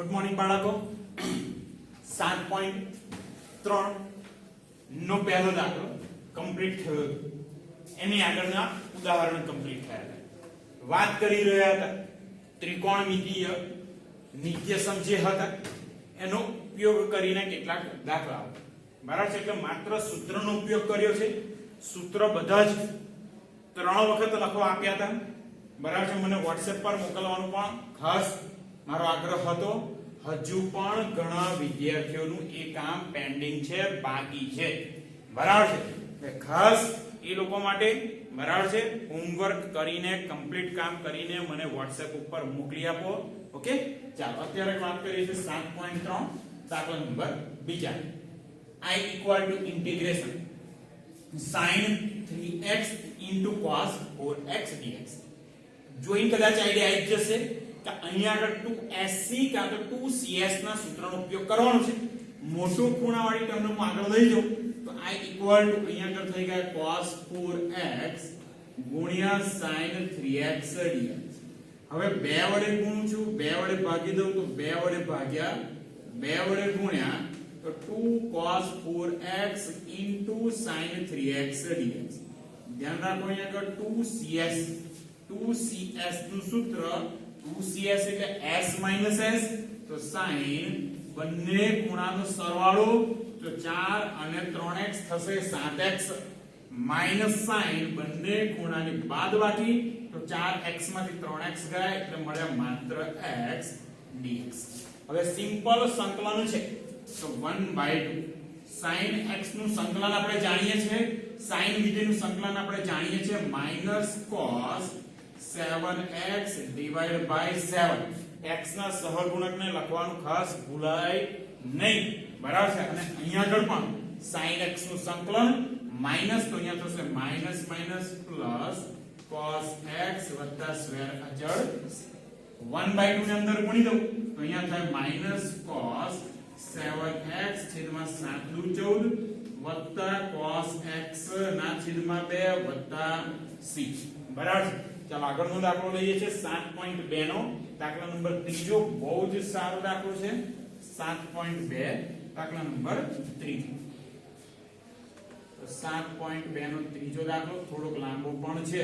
Good morning બાળકો 7.3 નો પહેલો દાખલો કમ્પ્લીટ થયો એની આગળના ઉદાહરણ કમ્પ્લીટ થયા વાત કરી રહ્યા હતા ત્રિકોણમિતીય નિત્યસમ જે હતા એનો ઉપયોગ કરીને કેટલાક દાખલાઓ બરાબર છે એટલે માત્ર સૂત્રનો ઉપયોગ કર્યો છે સૂત્ર બધા જ 3 વખત લખવા આપ્યા હતા બરાબર છે મને WhatsApp પર મોકલવાનું પણ ખાસ મારો આગ્રહ હતો હજુ પણ ઘણા વિદ્યાર્થીઓનું એ કામ પેન્ડિંગ છે બાકી છે બરાબર છે ખાસ એ લોકો માટે બરાબર છે હોમવર્ક કરીને કમ્પ્લીટ કામ કરીને મને WhatsApp ઉપર મોકલી આપો ઓકે ચાલો અત્યારે વાત કરીએ છીએ 7.3 દાખલા નંબર બીજા I equal to integration sin 3x into cos 4x dx join કદાચ આઈડિયા આવી જશે કે અહીંયા આગળ 2sc કાં તો 2cs ના સૂત્રનો ઉપયોગ કરવાનો છે મોટો ખૂણાવાળી ટર્મને હું આગળ લઈ જાઉં તો I equal to અહીંયા આગળ થઈ ગયા cos 4x ગુણ્યા sin 3x dx હવે 2 વડે ગુણું છું 2 વડે ભાગી દઉં તો 2 વડે ભાગ્યા 2 વડે ગુણ્યા તો 2 cos 4x into sin 3x dx ધ્યાન રાખો અહીંયા આગળ 2cs નું સૂત્ર 2cs એટલે s s તો sin બંને ખૂણાનો સરવાળો તો 4 અને 3x થશે 7x માઈનસ sin બંને ખૂણાની બાદબાકી તો 4x માંથી 3x ગયા એટલે મળે માત્ર x dx હવે સિમ્પલ સંકલન છે તો 1/2 sin x નું સંકલન આપણે જાણીએ છીએ sin વિધેયનું સંકલન આપણે જાણીએ છીએ minus cos 7x divided by 7 x ના સહગુણકને લખવાનું ખાસ ભૂલાય નહીં બરાબર છે અને અહીંયા આગળ પણ sin x નું સંકલન માઈનસ તો અહીંયા થશે minus minus plus cos x square અચળ 1/2 ની અંદર ગુણી દઉં તો અહીંયા થાય માઈનસ cos 7x છેદમાં 7 દુ 14 cos x ના છેદમાં 2 c બરાબર છે ચાલો આગળનો દાખલો લઈએ છે 7.2 નો દાખલા નંબર ત્રીજો બહુ જ સારો દાખલો છે 7.2 દાખલા નંબર ત્રીજો તો 7.2 નો ત્રીજો દાખલો થોડોક લાંબો પણ છે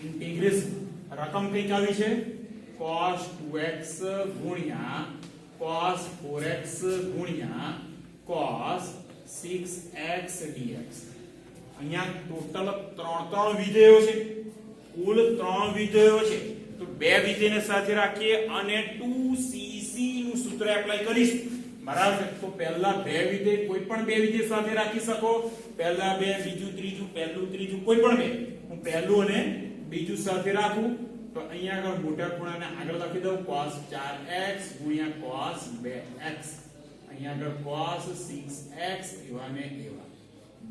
ઇન્ટિગ્રેશન રકમ કઈ આવી છે cos 2x ગુણ્યા cos 4x ગુણ્યા cos 6x dx અહીંયા ટોટલ 3 વિધેયો છે કુલ 3 વિધેયો છે તો બે વિધેયને સાથે રાખીએ અને 2cc નું સૂત્ર એપ્લાય કરીશું બરાબર છે તો પહેલા બે વિધેય કોઈ પણ બે વિધેય સાથે રાખી શકો પહેલા બે બીજું ત્રીજું પહેલું ત્રીજું કોઈ પણ બે હું પહેલું અને બીજું સાથે રાખું તો અહીંયા આગળ મોટા ખૂણાને આગળ લખી દઉં cos 4x ગુણ્યા cos 2x અહીંયા આગળ cos 6x એવા ને એવા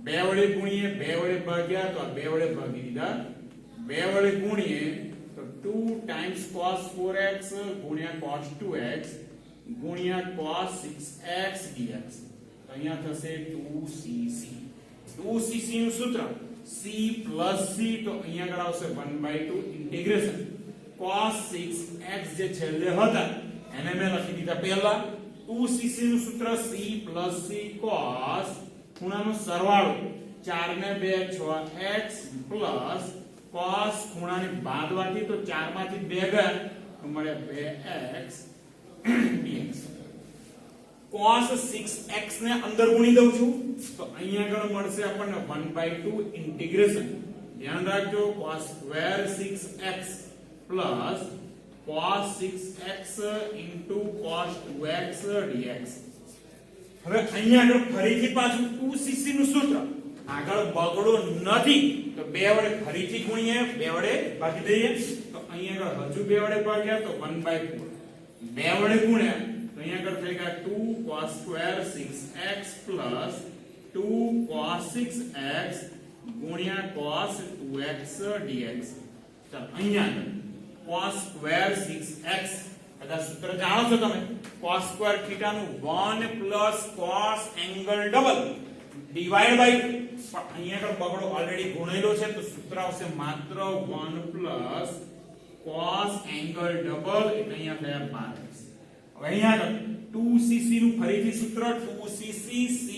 બે વડે ગુણીએ બે વડે ભાગ્યા તો આ બે વડે ભાગી દીધા બે વડે ગુણીએ તો 2 times cos 4x ગુણ્યા cos 2x ગુણ્યા cos 6x dx તો અહીંયા થશે 2cc 2cc નું સૂત્ર c plus c તો અહીંયા આગળ આવશે 1/2 ઇન્ટિગ્રેશન cos 6x જે છેલ્લે હતા એને મેં લખી દીધા પહેલા 2cc નું સૂત્ર c plus c cos ખૂણાનો સરવાળો 4 ને 2 6x plus cos ખૂણાની બાદબાકી તો 4 માંથી 2 ગયા તો મળે 2x dx cos 6x ને અંદર ગુણી દઉં છું તો અહીંયા આગળ મળશે આપણને 1/2 ઇન્ટિગ્રેશન ધ્યાન રાખજો cos square 6x plus cos 6x into cos 2x dx હવે અહીંયા આગળ ફરીથી પાછું 2cc નું સૂત્ર આગળ બગડો નથી તો બે વડે ફરીથી ગુણીએ બે વડે ભાગી દઈએ તો અહીંયા આગળ હજુ બે વડે ભાગ્યા તો 1/4 બે વડે ગુણ્યા તો અહીંયા આગળ થઈ ગયા 2 cos square 6x plus 2 cos 6x ગુણ્યા cos 2x dx ચાલો અહીંયા આગળ cos સ્ક્વેર 6x આ સૂત્ર જાણો છો તમે cos સ્ક્વેર થીટા નું 1 plus cos angle double divide by પણ અહીંયા આગળ બગડો ઓલરેડી ગુણેલો છે તો સૂત્ર આવશે માત્ર 1 plus cos એંગલ ડબલ એટલે અહીંયા થયા 12 હવે અહીંયા આગળ 2cc નું ફરીથી સૂત્ર 2cc c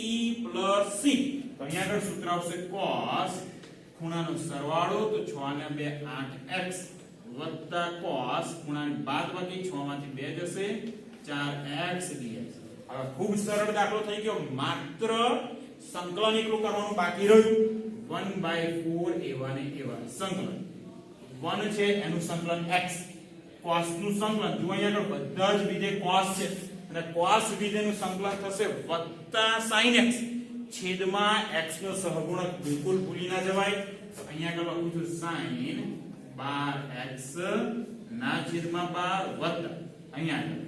plus c તો અહીંયા આગળ સૂત્ર આવશે cos ખૂણાનો સરવાળો તો 6 ને 2 8x વત્તા cos ખૂણાની બાદબાકી 6 માંથી 2 જશે 4x dx. હવે ખૂબ સરળ દાખલો થઈ ગયો, માત્ર સંકલન એકલું કરવાનું બાકી રહ્યું. 1/4 એવા ને એવા સંકલન 1 છે એનું સંકલન x, cos નું સંકલન જો અહીંયા આગળ બધા જ વિધેય cos છે અને cos વિધેયનું સંકલન થશે વત્તા sin x છેદમાં x નો સહગુણક બિલકુલ ભૂલી ના જવાય. તો અહીંયા આગળ લખું છું sin 12x ના છેદમાં 12 વત્તા અહીંયા આગળ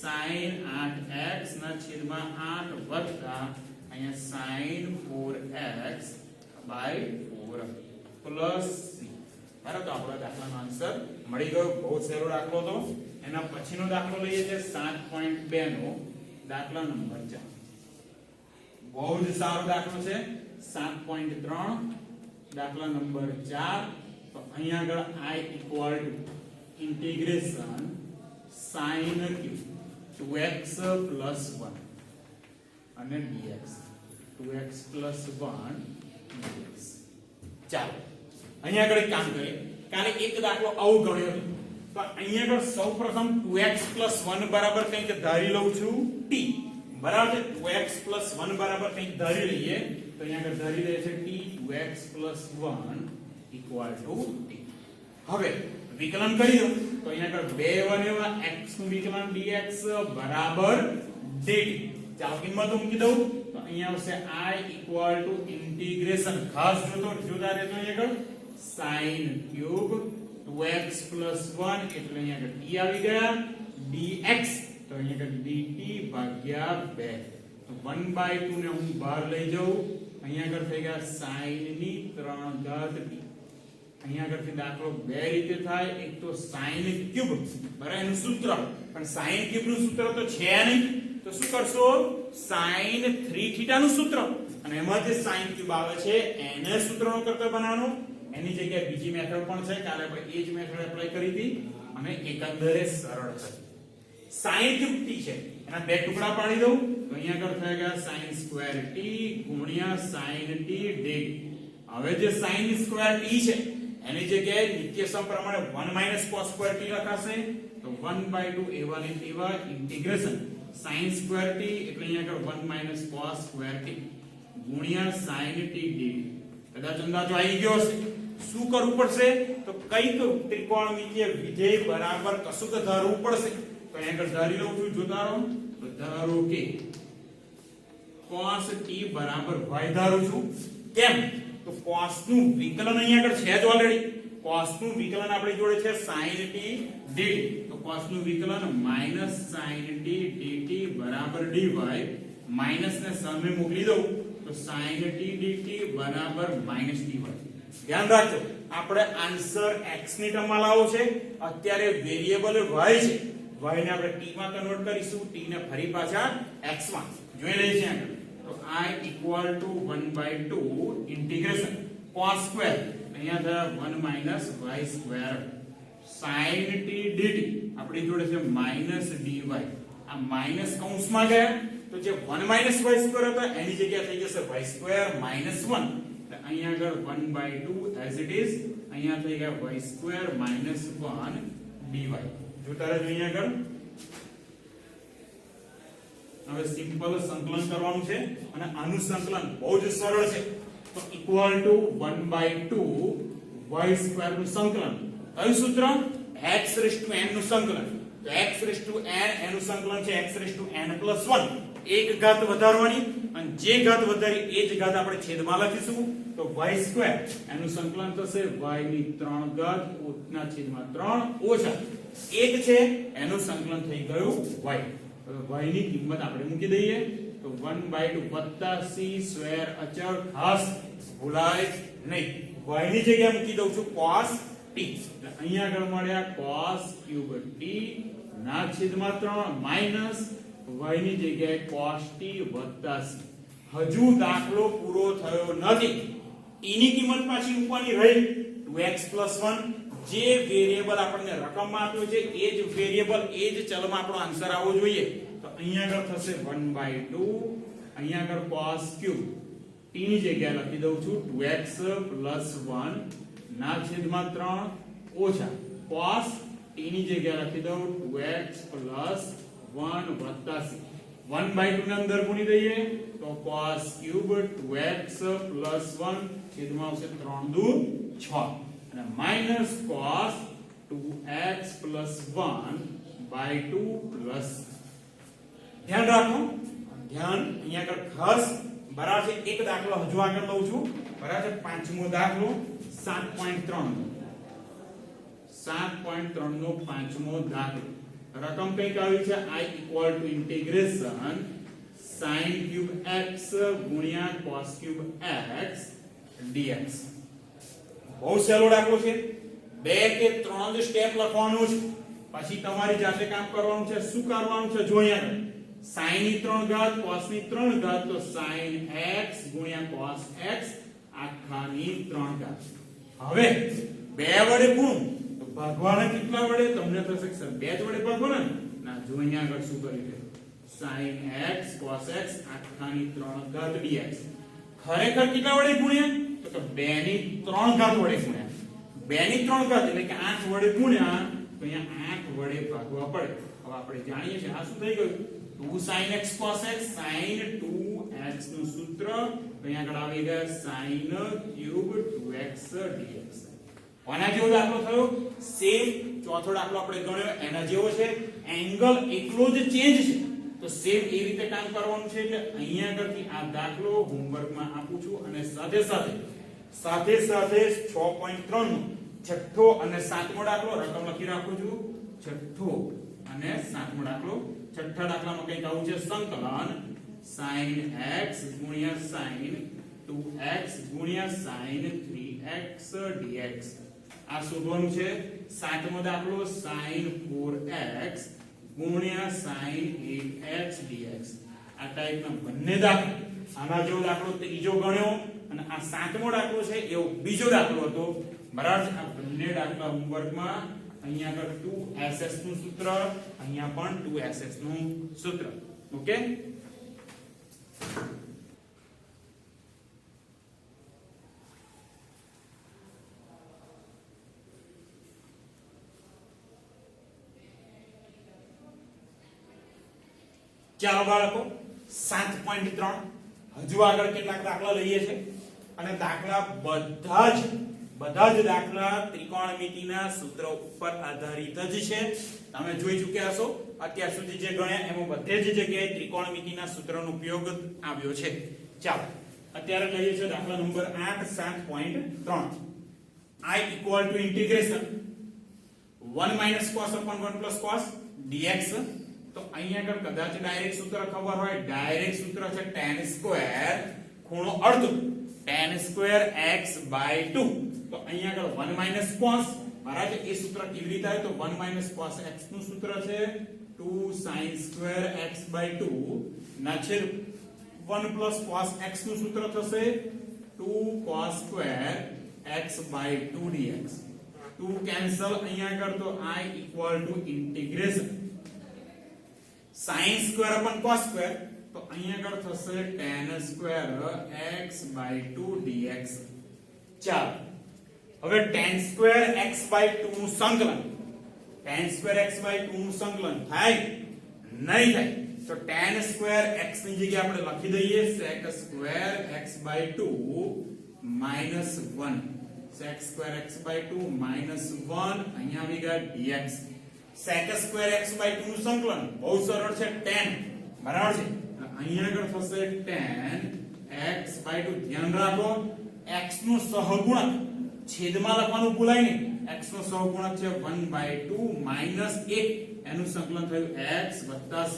sin 8x ના છેદમાં 8 વત્તા અહીંયા sin 4x by 4 plus c. બરાબર, તો આપણો દાખલાનો આન્સર મળી ગયો. બહુ સહેલો દાખલો હતો. એના પછીનો દાખલો લઈએ છે 7.2 નો દાખલા નંબર 4. બહુ જ સારો દાખલો છે. 7.3 દાખલા નંબર 4. તો અહીંયા આગળ I equal to integration sin cube 2x plus 1 અને dx 2x plus 1 dx. ચાલો અહીંયા આગળ એક કામ કરીએ. કાલે એક દાખલો આવું ગણ્યો હતો. તો અહીંયા આગળ સૌપ્રથમ 2x plus 1 બરાબર કંઈક ધારી લઉં છું t. બરાબર છે, 2x plus 1 બરાબર કંઈક ધારી લઈએ. તો અહીંયા આગળ ધારી લઈએ છે t 2x plus 1 equal to t. હવે વિકલન કરી દો તો અહીંયા આગળ 2 1 એવા x નું વિકલન dx બરાબર dt. ચાલો કિંમતો મૂકી દઉં તો અહીંયા આવશે I equal to integration ખાસ જોતા રહેજો અહીંયા આગળ sin cube 2x plus 1 એટલે અહીંયા આગળ t આવી ગયા dx તો અહીંયા આગળ dt ભાગ્યા 2 તો 1/2 ને હું બહાર લઈ જાઉં અહીંયા આગળ થઈ ગયા sin ની 3 ઘાત t. અહીંયા આગળથી દાખલો બે રીતે થાય. એક તો sin ક્યુબ બરાબર એનું સૂત્ર, પણ sin ક્યુબ નું સૂત્ર તો છે નહીં તો શું કરશો sin 3 θ નું સૂત્ર અને એમાં જે sin ક્યુબ આવે છે એને સૂત્રનો કરતા બનાવવાનું. એની જગ્યાએ બીજી મેથડ પણ છે, કાલે આપણે એ જ મેથડ એપ્લાય કરી હતી અને એકંદરે સરળ છે. sin ક્યુબ t છે એના બે ટુકડા પાડી દઉં તો અહીંયા આગળ થઈ ગયા sin સ્ક્વેર t ગુણ્યા sin t dt. હવે જે sin સ્ક્વેર t છે એની જગ્યાએ નિત્યસમ પ્રમાણે 1 cos સ્ક્વેર t લખાશે તો 1/2 એવા ને એવા ઇન્ટિગ્રેશન sin સ્ક્વેર t એટલે અહીંયા આગળ 1 cos સ્ક્વેર t ગુણ્યા sin t dt. કદાચ અંદાજો આવી ગયો હશે. શું કરવું પડશે તો કઈક ત્રિકોણમિતિય વિધેય બરાબર કશુંક ધારવું પડશે. તો અહીંયા આગળ ધારી લઉં છું, જોતા રહો. તો ધારો કે cos t બરાબર y ધારું છું. કેમ તો cos નું વિકલન અહીંયા આગળ છે જ ઓલરેડી. cos નું વિકલન આપણી જોડે છે sin t dt. તો cos નું વિકલન -sin t dt બરાબર dy માઈનસ ને સામે મોકલી દઉં તો sin t dt બરાબર -dy. ધ્યાન રાખજો આપણે આન્સર x ની ટર્મમાં લાવવો છે. અત્યારે વેરીએબલ y છે, y ને આપણે t માં કન્વર્ટ કરીશું, t ને ફરી પાછા x માં જોઈ લઈએ છીએ આગળ. તો I equal to 1/2 integration cos square અહીંયા થયા 1 y square sin t dt આપણી જોડે છે -dy. આ માઈનસ કૌંસમાં ગયા તો જે 1 y square હતો એની જગ્યાએ થઈ જશે y square -1. તો અહીંયા આગળ 1/2 as it is અહીંયા થઈ ગયા y square -1 dy. જોતા રહેજો અહીંયા આગળ. હવે સિમ્પલ સંકલન કરવાનું છે અને આનું સંકલન બહુ જ સરળ છે. તો ઇક્વલ ટુ 1/2 y સ્ક્વેર નું સંકલન. કયું સૂત્ર x રેઝ ટુ n નું સંકલન. તો x રેઝ ટુ n એનું સંકલન છે x raise to n plus 1. એક ઘાત વધારવાની અને જે ઘાત વધારી એ જ ઘાત આપણે છેદમાં લખીશું. તો y સ્ક્વેર એનું સંકલન થશે y ની 3 ઘાત ના છેદમાં 3 ઓછા 1 છે એનું સંકલન થઈ ગયું y. y ની કિંમત આપણે મૂકી દઈએ તો 1/2 વત્તા c સ્ક્વેર અચળ ખાસ ભૂલાય નહીં. y ની જગ્યાએ મૂકી દઉં છું cos t. એટલે અહીંયા આગળ મળ્યા cos ક્યુબ t ના છેદમાં 3 માઈનસ y ની જગ્યાએ cos t વત્તા c. હજુ દાખલો પૂરો થયો નથી. t ની કિંમત પાછી મૂકવાની રહી 2x 1 જે વેરિયેબલ આપણને રકમમાં આપ્યો છે એ જ વેરિયેબલ એ જ ચલમાં આપણો આન્સર આવવો જોઈએ. તો અહીંયા આગળ થશે 1/2, અહીંયા આગળ cos ક્યુબ t ની જગ્યાએ લખી દઉં છું 2x + 1 ના છેદમાં 3 ઓછા cos t ની જગ્યાએ લખી દઉં 2x + 1 વત્તા c. 1/2 ને અંદર ગુણી દઈએ તો cos ક્યુબ 2x + 1 છેદમાં આવશે 3 દુ 6 અને માઈનસ cos 2x + 1/2 પ્લસ. ધ્યાન રાખો, ધ્યાન અહીંયા આગળ ખાસ બરાબર છે. એક દાખલો હજુ આગળ લઉં છું, બરાબર છે. પાંચમો દાખલો 7.3 નો પાંચમો દાખલો. રકમ કઈક આવી છે I = integration sin cube x ગુણ્યા cos ક્યુબ x dx. બહુ સહેલો દાખલો છે. 2 કે 3 જ સ્ટેપ લખવાનું છે, પછી તમારી જાતે કામ કરવાનું છે. શું કરવાનું છે જો અહીંયા sin ની 3 ઘાત cos ની 3 ઘાત તો sin x ગુણ્યા cos x આખાની 3 ઘાત. હવે 2 વડે ગુણ તો ભાગવાના કેટલા વડે તમને થશે કે સર 2 જ વડે ભાગવાના ના. જો અહીંયા આગળ શું કરી છે sin x cos x આખાની 3 ઘાત dx. ખરેખર કેટલા વડે ગુણ્યા તો 2 ની 3 ઘાત વડે ગુણ્યા. 2 ની 3 ઘાત એટલે કે 8 વડે ગુણ્યા તો અહીંયા 8 વડે ભાગવા પડે. હવે આપણે જાણીએ છીએ આ શું થઈ ગયું 2 sin x cos x sin 2x નું સૂત્ર અહીંયા આગળ આવી ગયા sin ક્યુબ 2x dx. આના જેવો દાખલો થયો સેમ. ચોથો દાખલો આપણે ગણ્યો એના જેવો છે. એંગલ એકલો જ ચેન્જ છે તો સેમ એ રીતે કામ કરવાનું છે. એટલે અહીંયા આગળથી આ દાખલો હોમવર્કમાં આપું છું અને સાથે સાથે 6.3 નો છઠ્ઠો અને સાતમો દાખલો રકમ લખી રાખું છું. છઠ્ઠો અને સાતમો દાખલો. છઠ્ઠા દાખલામાં કંઈક આવું છે સંકલન sin x ગુણ્યા sin 2x ગુણ્યા sin 3x dx. આ શોધવાનું છે. સાતમો દાખલો sin 4x ગુણ્યા sin 8x dx. આ ટાઈપના બંને દાખલા. આના જેવો દાખલો ત્રીજો ગણ્યો અને આ સાતમો દાખલો છે એવો બીજો દાખલો હતો. બરાબર છે. આ બંને દાખલા હોમવર્કમાં અહીંયા આગળ 2ss નું સૂત્ર, અહીંયા પણ 2ss નું સૂત્ર. ઓકે, ચાલો બાળકો 7.3 હજુ આગળ કેટલાક દાખલા લઈએ છે અને દાખલા બધા જ દાખલા ત્રિકોણમિતિના સૂત્ર ઉપર આધારિત જ છે. તમે જોઈ ચૂક્યા છો અત્યાર સુધી જે ગણ્યા એમાં બધે જ જગ્યાએ ત્રિકોણમિતિના સૂત્રનો ઉપયોગ આવ્યો છે. ચાલો અત્યારે લઈએ છે દાખલા number 8 7.3. I = integration 1 - cos / 1 + cos dx. તો અહીંયા આગળ કદાચ ડાયરેક્ટ સૂત્ર ખબર હોય. ડાયરેક્ટ સૂત્ર છે tan² ખૂણો અડધો tan² x/2. તો અહીંયા આગળ 1 - cos બરાબર એ સૂત્ર કેવી રીતે આવે તો 1 - cos x નું સૂત્ર છે 2 sin² x/2 ના છેદ 1 + cos x નું સૂત્ર થશે 2 cos² x/2 dx. 2 કેન્સલ અહીંયા આગળ તો I = ઇન્ટિગ્રેશન sin² / cos² તો અહીંયા આગળ થશે tan² x/2 dx. ચાલો હવે tan² x/2 નું સંકલન થાય નહીં થાય તો tan² x ની જગ્યાએ આપણે લખી દઈએ sec² x/2 -1 sec² x/2 -1 અહીંયા આવી ગયા dx. sec² x/2 નું સંકલન બહુ સરળ છે tan બરાબર છે. અહીંયા આગળ થશે tan x/2. ધ્યાન રાખો x નું સહગુણક છેદમાં લખવાનું ભૂલાય નહીં. x નો સહગુણક છે 1/2 -1 એનું સંકલન થયું x + c.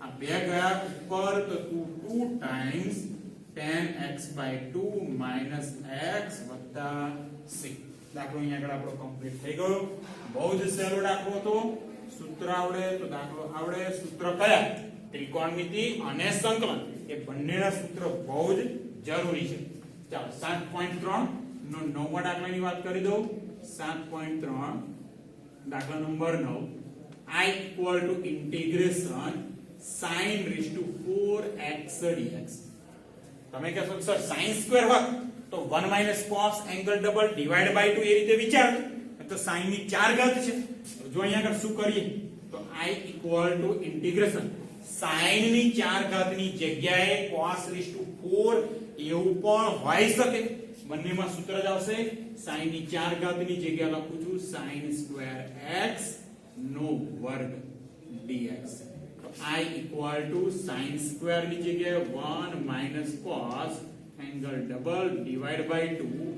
આ બે ગયા ઉપર તો 2 times tan x/2 - x + c. દાખલો અહીંયા આગળ આપણો કમ્પ્લીટ થઈ ગયો. બહુ જ સહેલો દાખલો હતો. સૂત્ર આવડે તો દાખલો આવડે. સૂત્ર કયા ત્રિકોણમિતિ અને સંકલન એ બંનેના સૂત્ર બહુ જ જરૂરી છે. ચાલો 7.3 નો નવમા દાખલાની વાત કરી દઉં. 7.3 દાખલા number 9 I equal to integration sin raised to 4x dx. તમે કહેશો સર sin સ્ક્વેર હોત તો 1 cos angle double divide by 2 એ રીતે વિચાર તો sin ની 4 ઘાત છે. જો અહીંયા આગળ શું કરીએ તો I equal to integration sin ની 4 ઘાતની જગ્યાએ cos raised to 4 એવું પણ હોઈ શકે. બંનેમાં સૂત્ર જ આવશે sin ની 4 ઘાતની જગ્યાએ લખું છું sin સ્ક્વેર x નો વર્ગ dx. તો I equal to sin square ની જગ્યાએ 1 cos angle double divide by 2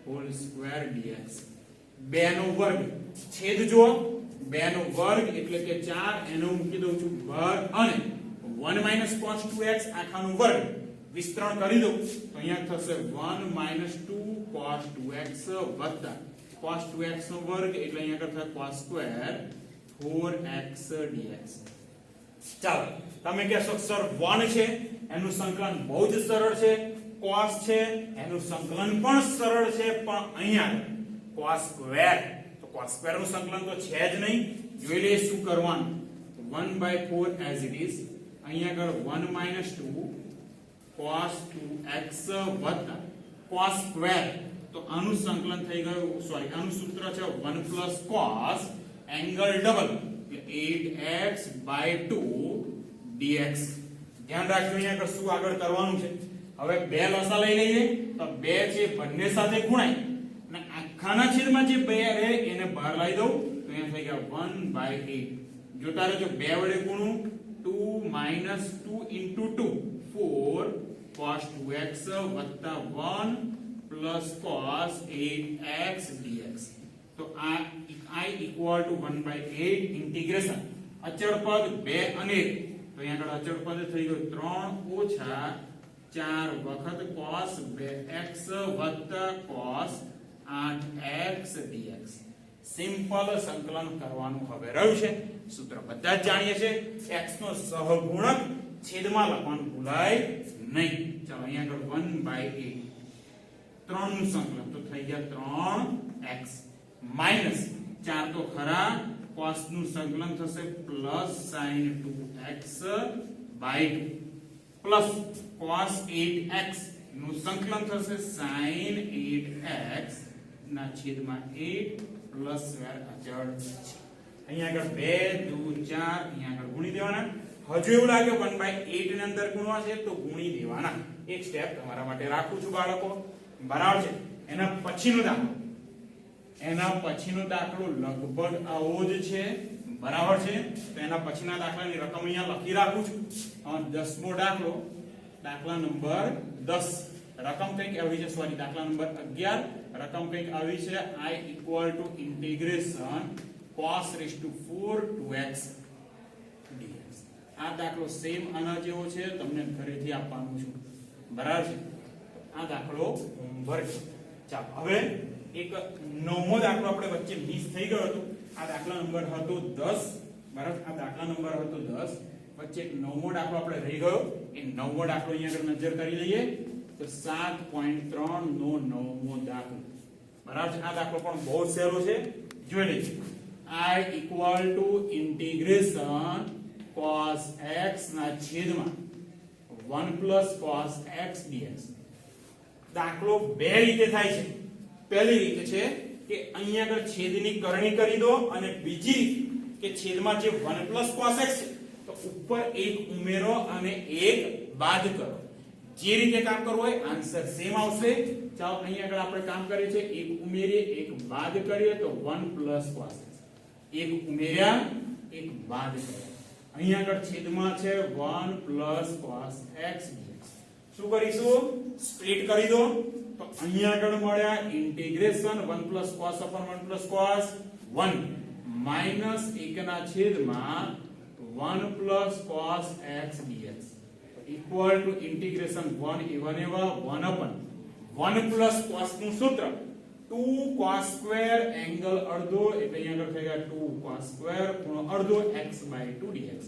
whole square dx. 2 નો વર્ગ છેદ જો 2 નો વર્ગ એટલે કે 4 એનો મૂકી દઉં છું બહાર અને 1 cos 2x આખાનો વર્ગ વિસ્તરણ કરી દઉં તો અહીંયા થશે 1 2 cos 2x વત્તા cos 2x નો વર્ગ એટલે અહીંયા થશે cos સ્ક્વેર 4x dx. ચાલો તમે કહેશો સર 1 છે એનું સંકલન બહુ જ સરળ છે, cos છે એનું સંકલન પણ સરળ છે, પણ અહીંયા cos સ્ક્વેર તો cos સ્ક્વેર નું સંકલન તો છે જ નહીં. જોઈ લઈએ શું કરવાનું. 1/4 as it is અહીંયા આગળ 1 2 cos 2x વત્તા cos સ્ક્વેર તો આનું સંકલન થઈ ગયું સોરી આનું સૂત્ર છે 1 cos એંગલ ડબલ એટલે 8x/2 dx. ધ્યાન રાખજો અહીંયા આગળ શું આગળ કરવાનું છે. હવે બે લસા લઈ લઈએ તો બે છે બંને સાથે ગુણાય અને આખાના છેદમાં જે બે રહે એને બહાર લાવી દઉં તો અહીંયા થઈ ગયા 1/8. જોતા રહેજો 2 વડે ગુણું 2 2 into 2 4 cos 2x વત્તા 1 cos 8x dx. તો આ I equal to 1/8 integration અચળ પદ 2 અને 1 તો અહીંયા આગળ અચળ પદ થઈ ગયું 3 ઓછા 4 વખત cos 2x વત્તા cos 8x dx. સિમ્પલ સંકલન કરવાનું હવે રહ્યું છે. સૂત્ર બધા જ જાણીએ છે x નો સહગુણક છેદમાં લખવાનું ભૂલાય નહીં. ચાલો અહીંયા આગળ 1/8 3 નું સંકલન તો થઈ ગયા 3x માઈનસ 4 તો ખરા cos નું સંકલન થશે plus sin 2x by 2 plus cos 8x નું સંકલન થશે sin 8x ના છેદમાં 8 પ્લસ સ્ક્વેર અચળ છે. અહીંયા આગળ 2 2 4 અહીંયા આગળ ગુણી દેવાના. હજુ એવું લાગે 1/8 ની અંદર ગુણવા છે તો ગુણી દેવાના. એક સ્ટેપ તમારા માટે રાખું છું બાળકો, બરાબર છે. એના પછીનો દાખલો લગભગ આવો જ છે, બરાબર છે. તો એના પછીના દાખલાની રકમ અહીંયા લખી રાખું છું. 10મો દાખલો દાખલા નંબર 10 રકમ કંઈક આવી છે સોરી દાખલા નંબર 11 રકમ કંઈક આવી છે I equal to integration cos raised to 4 2x dx. આ દાખલો સેમ આના જેવો છે, તમને ઘરેથી આપવાનું છું, બરાબર છે. આ દાખલો હોમવર્ક. ચાલો હવે એક નવમો દાખલો આપણે વચ્ચે મિસ થઈ ગયો હતો. આ દાખલા નંબર હતો 10, બરાબર. આ દાખલા નંબર હતો 10 વચ્ચે એક નવમો દાખલો આપણે રહી ગયો. એ નવમો દાખલો અહીંયા આગળ નજર કરી લઈએ તો 7.3 નો નવમો દાખલો, બરાબર છે. આ દાખલો પણ બહુ સહેલો છે, જોઈ લઈએ. I equal to integration cos x ના છેદમાં 1 cos x dx. દાખલો બે રીતે થાય છે. પહેલી રીત છે કે અહીંયા આગળ છેદની કરણી કરી દો અને બીજી કે છેદમાં જે 1 cos x છે તો ઉપર એક ઉમેરો અને એક બાદ કરો. જે રીતે કામ કરવું હોય આન્સર સેમ આવશે. ચાલો અહીંયા આગળ આપણે કામ કરીએ છીએ, એક ઉમેરીએ એક બાદ કરીએ તો 1 cos x. એક ઉમેર્યા એક બાદ કર્યા. અહીંયા આગળ છેદમાં છે 1 cos x dx. શું કરીશું? સ્પ્લિટ કરી દો તો અહીંયા આગળ મળ્યા integration 1 cos upon 1 cos 1 minus 1 ના છેદમાં 1 cos x dx equal to integration 1 એવા 1 upon 1 cos નું સૂત્ર 2 cos સ્ક્વેર એંગલ અડધો એટલે અહીંયા આગળ થઈ ગયા 2 cos સ્ક્વેર ખૂણો અડધો x/2 dx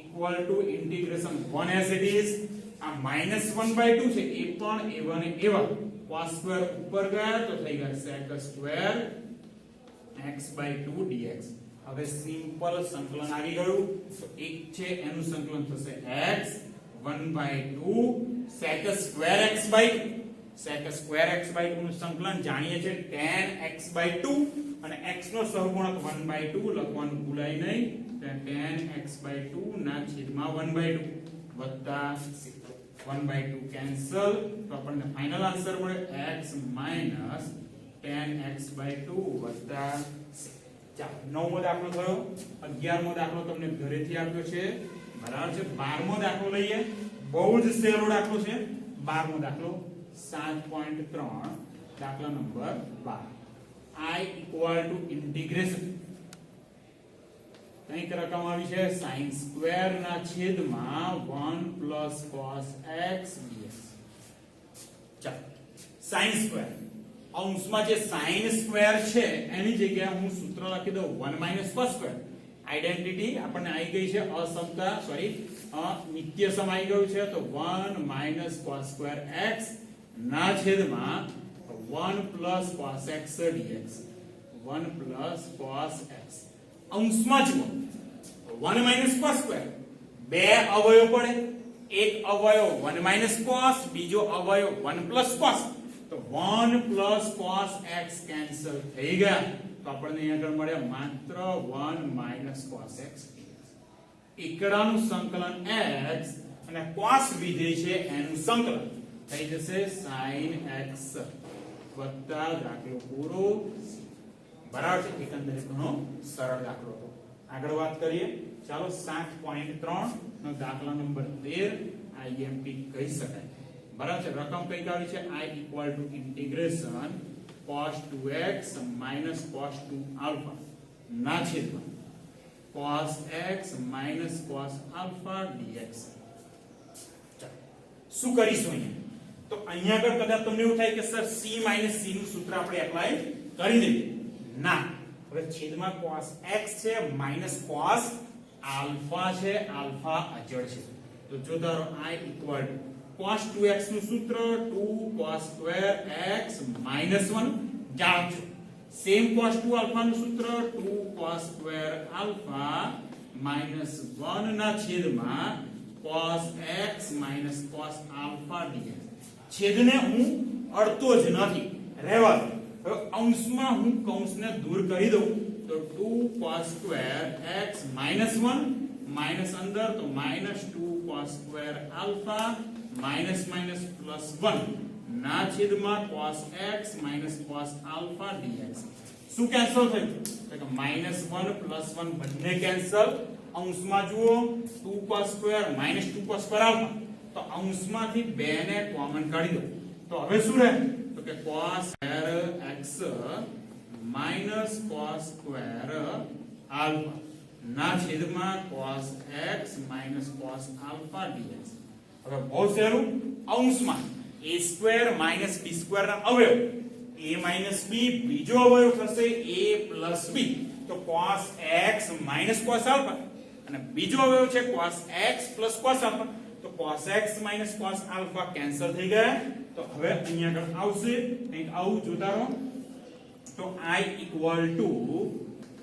equal to integration 1 as it is. આ -1/2 છે એ પણ એવા ને એવા cos સ્ક્વેર ઉપર ગયા તો થઈ ગયા sec સ્ક્વેર x/2 dx. હવે સિમ્પલ સંકલન આવી ગયું તો એક છે એનું સંકલન થશે x 1/2 sec² x/2 નું સંકલન જાણીએ છે tan x/2 અને x નો સહગુણક 1/2 લખવાનું ભૂલાય નહીં tan x/2 ના છેદમાં 1/2 વત્તા 1/2 કેન્સલ તો આપણને ફાઇનલ આન્સર મળે x માઈનસ tan x/2 વત્તા ચાલો નવમો દાખલો થયો 11મો દાખલો તમને ઘરેથી આપ્યો છે બરાબર છે 12મો દાખલો લઈએ બહુ જ સહેલો દાખલો છે 12મો દાખલો 7.3 દાખલા number 12 I equal to integration કઈક રકમ આવી છે sin સ્ક્વેર ના છેદમાં 1 plus cos x dx ચાલો sin સ્ક્વેર અંશમાં જે sin સ્ક્વેર છે એની જગ્યાએ હું સૂત્ર લખી દઉં 1 cos સ્ક્વેર આઈડેન્ટિટી આપણને આવી ગઈ છે અસમતા સોરી નિત્ય સમ આવી ગયું છે તો 1 cos સ્ક્વેર x ના છેદમાં 1 plus cos x dx 1 plus cos x અંશમાં જુઓ 1 cos સ્ક્વેર બે અવયવ પડે એક અવયવ 1 cos બીજો અવયવ 1 plus cos તો 1 plus cos x કેન્સલ થઈ ગયા તો આપણને અહીં આગળ મળે માત્ર 1 cos x એકડાનું સંકલન x અને cos વિધેય છે એનું સંકલન થઈ જશે sin x વત્તા દાખલો પૂરો બરાબર છે એકંદરે ઘણો સરળ દાખલો હતો આગળ વાત કરીએ ચાલો 7.3 નો દાખલા નંબર 13 IMP કહી શકાય બરાબર છે રકમ કઈ આવી છે I equal to integration cos 2x minus cos 2 alpha ના છેદમાં cos x minus cos alpha dx શું કરીશું અહીંયા તો અહીંયા આગળ કદાચ તમને એવું થાય કે સર c minus c નું સૂત્ર આપણે એપ્લાય કરી દઈએ ના હવે છેદમાં cos x છે minus cos alpha છે alpha અચળ છે તો જો ધારો I equal to cos 2x નું સૂત્ર 2 cos square x minus 1 જાણો છો સેમ cos 2 alpha નું સૂત્ર 2 cos square alpha minus 1 ના છેદમાં cos x minus cos alpha dx છેદને હું અડતો જ નથી રહેવા દો હવે અંશમાં હું કૌંસને દૂર કરી દઉં તો 2 cos square x minus 1 minus અંદર તો minus 2 cos square alpha minus plus 1 ના છેદમાં cos x minus cos alpha dx શું કેન્સલ થયું તો કે -1 + 1 બંને કેન્સલ અંશમાં જુઓ 2 cos square -2 cos square alpha તો અંશમાંથી બે ને કોમન કાઢી દો તો હવે શું રહે તો કે cos square x minus cos square alpha ના છેદમાં cos x minus cos alpha dx હવે બહુ સહેલું અંશમાં a² - b² ના અવયવ a - b બીજો અવયવ થશે a + b તો cos x - cos alpha અને બીજો અવયવ છે cos x + cos alpha તો cos x - cos alpha cancel થઈ ગયા તો હવે અહીંયા આગળ આવશે કંઈક આવું જોતા રહો તો I equal to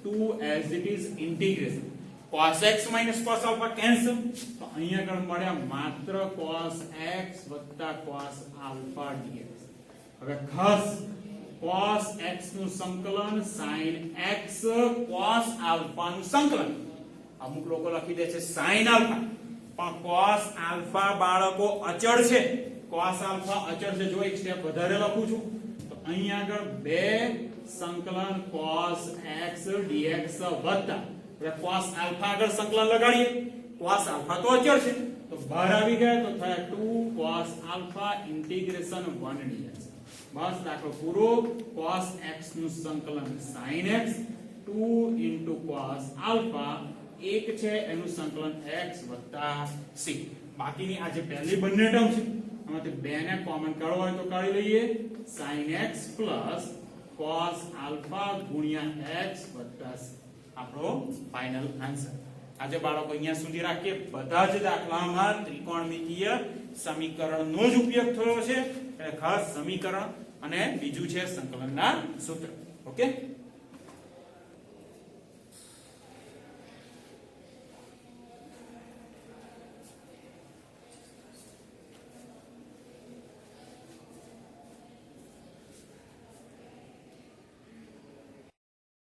2 as it is integration cos x - cos alpha cancel તો અહીંયા આગળ મળ્યા માત્ર cos x + cos alpha dx હવે ખાસ cos x નું સંકલન sin x cos alpha નું સંકલન અમુક લોકો લખી દે છે sin alpha પણ cos alpha બાળકો અચળ છે cos alpha અચળ છે જો એક સ્ટેપ વધારે લખું છું તો અહીંયા આગળ બે સંકલન cos x dx વત્તા એટલે cos alpha આગળ સંકલન લગાડીએ cos alpha તો અચળ છે તો બહાર આવી ગયા તો થયા 2 cos alpha integration 1 dx બસ દાખલો પૂરો cos x નું સંકલન sin x 2 cos alpha એક છે એનું સંકલન x c બાકીની આ જે પહેલી બંને ટર્મ છે આમાંથી બે ને કોમન કાઢવો હોય તો કાઢી લઈએ sin x cos alpha ગુણ્યા x c આપણો ફાઇનલ આન્સર આજે બાળકો અહીંયા સુધી રાખીએ બધા જ દાખલામાં ત્રિકોણમિતીય સમીકરણનો જ ઉપયોગ થયો છે એટલે ખાસ સમીકરણ અને બીજું છે સંકલનના સૂત્ર ઓકે